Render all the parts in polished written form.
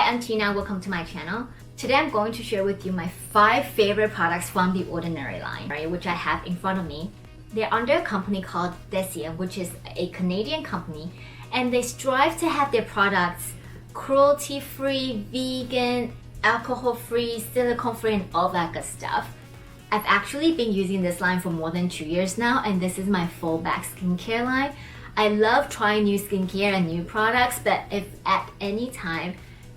I'm Tina, welcome to my channel. Today I'm going to share with you my 5 favorite products from the Ordinary line, right, which I have in front of me. They're under a company called Deciem, which is a Canadian company, and they strive to have their products cruelty-free, vegan, alcohol-free, silicone-free, and all that good stuff. I've actually been using this line for more than 2 years now, and this is my full back skincare line. I love trying new skincare and new products, but if at any time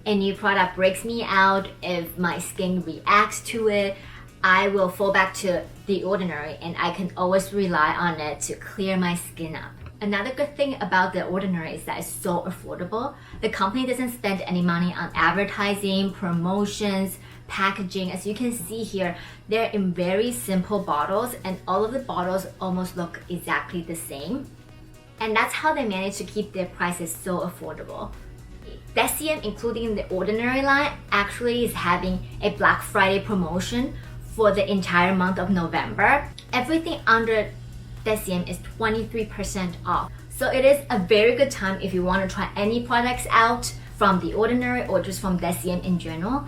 a new product breaks me out, if my skin reacts to it, I will fall back to the Ordinary, and I can always rely on it to clear my skin up. Another good thing about the Ordinary is that it's so affordable. The company doesn't spend any money on advertising, promotions, packaging. As you can see here, they're in very simple bottles, and all of the bottles almost look exactly the same. And that's how they manage to keep their prices so affordable. Deciem, including the Ordinary line, actually is having a Black Friday promotion for the entire month of November. Everything under Deciem is 23% off. So it is a very good time if you want to try any products out from the Ordinary or just from Deciem in general.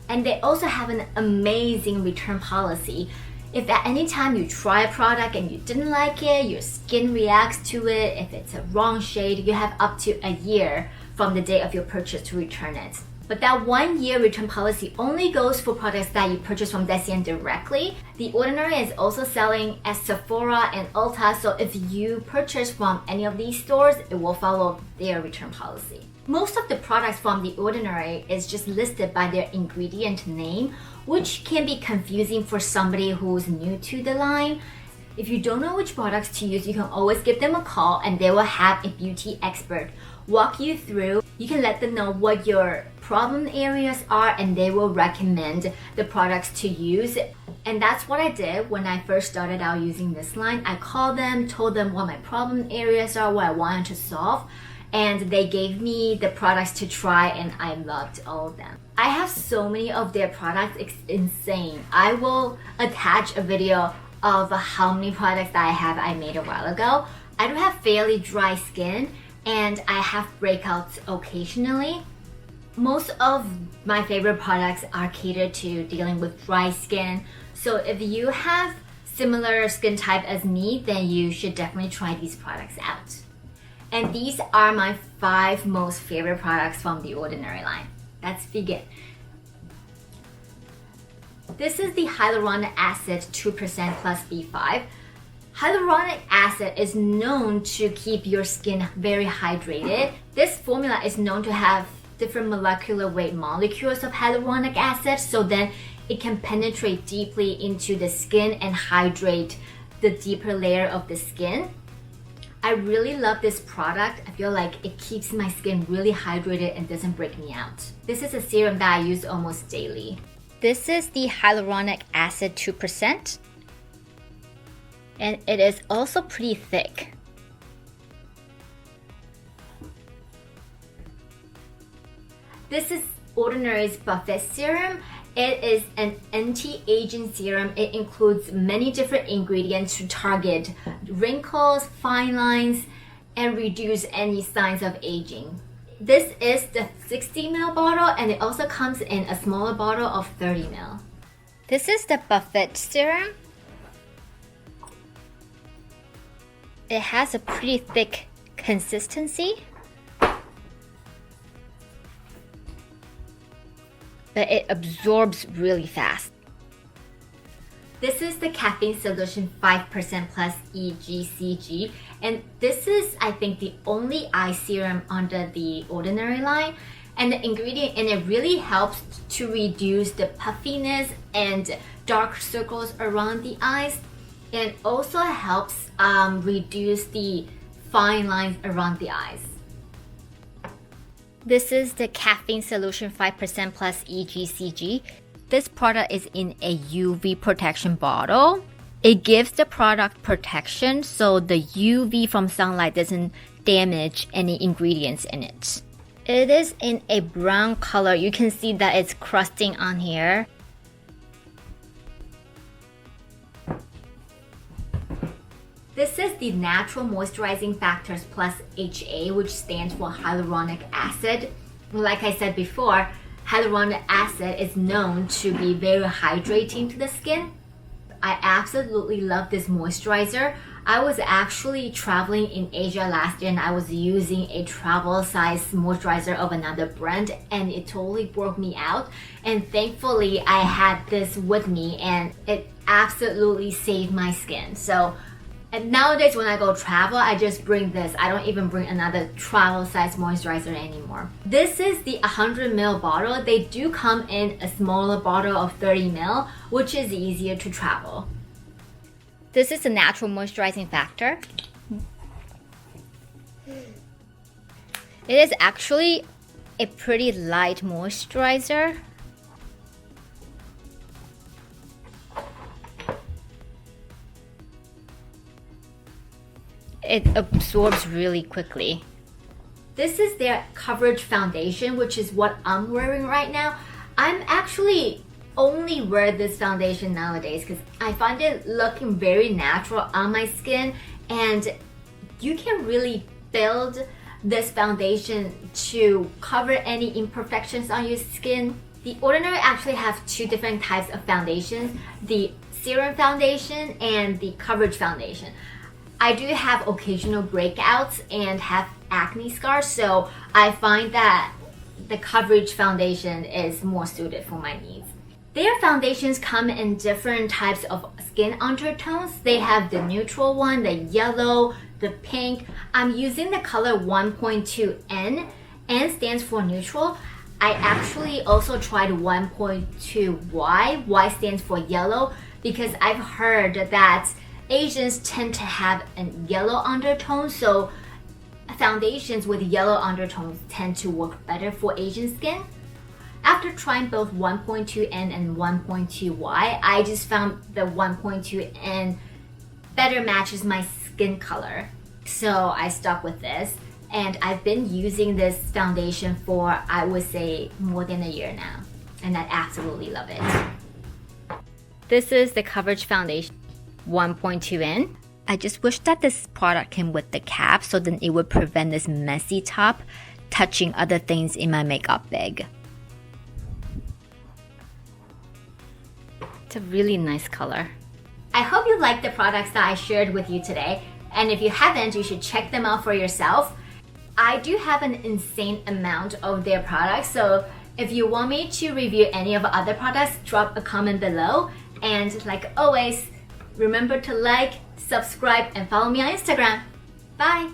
And they also have an amazing return policy. If at any time you try a product and you didn't like it, your skin reacts to it, if it's a wrong shade, you have up to a year from the day of your purchase to return it. But that 1 year return policy only goes for products that you purchase from Deciem directly. The Ordinary is also selling at Sephora and Ulta, so if you purchase from any of these stores, it will follow their return policy. Most of the products from the Ordinary is just listed by their ingredient name, which can be confusing for somebody who's new to the line. If you don't know which products to use, you can always give them a call and they will have a beauty expert walk you through. You can let them know what your problem areas are and they will recommend the products to use. And that's what I did when I first started out using this line. I called them, told them what my problem areas are, what I wanted to solve, and they gave me the products to try, and I loved all of them. I have so many of their products, it's insane. I will attach a video of how many products that I made a while ago. I do have fairly dry skin and I have breakouts occasionally. Most of my favorite products are catered to dealing with dry skin. So if you have similar skin type as me, then you should definitely try these products out. And these are my 5 most favorite products from the Ordinary line. Let's begin. This is the Hyaluronic Acid 2% plus B5. Hyaluronic acid is known to keep your skin very hydrated. This formula is known to have different molecular weight molecules of hyaluronic acid, so then it can penetrate deeply into the skin and hydrate the deeper layer of the skin. I really love this product. I feel like it keeps my skin really hydrated and doesn't break me out. This is a serum that I use almost daily. This is the Hyaluronic Acid 2%. And it is also pretty thick. This is Ordinary's Buffet Serum. It is an anti-aging serum. It includes many different ingredients to target wrinkles, fine lines, and reduce any signs of aging. This is the 60 ml bottle, and it also comes in a smaller bottle of 30 ml. This is the Buffet Serum. It has a pretty thick consistency, but it absorbs really fast. This is the Caffeine Solution 5% plus EGCG, and this is, I think, the only eye serum under the Ordinary line. And the ingredient in it really helps to reduce the puffiness and dark circles around the eyes, and also helps reduce the fine lines around the eyes. This is the Caffeine Solution 5% plus EGCG. This product is in a UV protection bottle. It gives the product protection so the UV from sunlight doesn't damage any ingredients in it. It is in a brown color. You can see that it's crusting on here. This is the Natural Moisturizing Factors Plus HA, which stands for Hyaluronic Acid. Like I said before, hyaluronic acid is known to be very hydrating to the skin. I absolutely love this moisturizer. I was actually traveling in Asia last year and I was using a travel size moisturizer of another brand and it totally broke me out. And thankfully I had this with me and it absolutely saved my skin. So and nowadays when I go travel, I just bring this. I don't even bring another travel size moisturizer anymore. This is the 100 ml bottle. They do come in a smaller bottle of 30 ml, which is easier to travel. This is a natural moisturizing factor. It is actually a pretty light moisturizer. It absorbs really quickly. This is their coverage foundation, which is what I'm wearing right now. I'm actually only wear this foundation nowadays because I find it looking very natural on my skin, and you can really build this foundation to cover any imperfections on your skin. The Ordinary actually have two different types of foundations, the serum foundation and the coverage foundation. I do have occasional breakouts and have acne scars, so I find that the coverage foundation is more suited for my needs. Their foundations come in different types of skin undertones. They have the neutral one, the yellow, the pink. I'm using the color 1.2N. N stands for neutral. I actually also tried 1.2Y. Y stands for yellow because I've heard that Asians tend to have a yellow undertone, so foundations with yellow undertones tend to work better for Asian skin. After trying both 1.2N and 1.2Y, I just found the 1.2N better matches my skin color. So I stuck with this, and I've been using this foundation for, I would say, more than a year now, and I absolutely love it. This is the coverage foundation. 1.2N. I just wish that this product came with the cap so then it would prevent this messy top touching other things in my makeup bag. It's a really nice color. I hope you liked the products that I shared with you today, and if you haven't, you should check them out for yourself. I do have an insane amount of their products, so if you want me to review any of the other products, drop a comment below, and like always, remember to like, subscribe, and follow me on Instagram. Bye!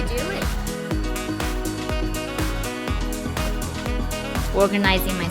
Doing? Organizing my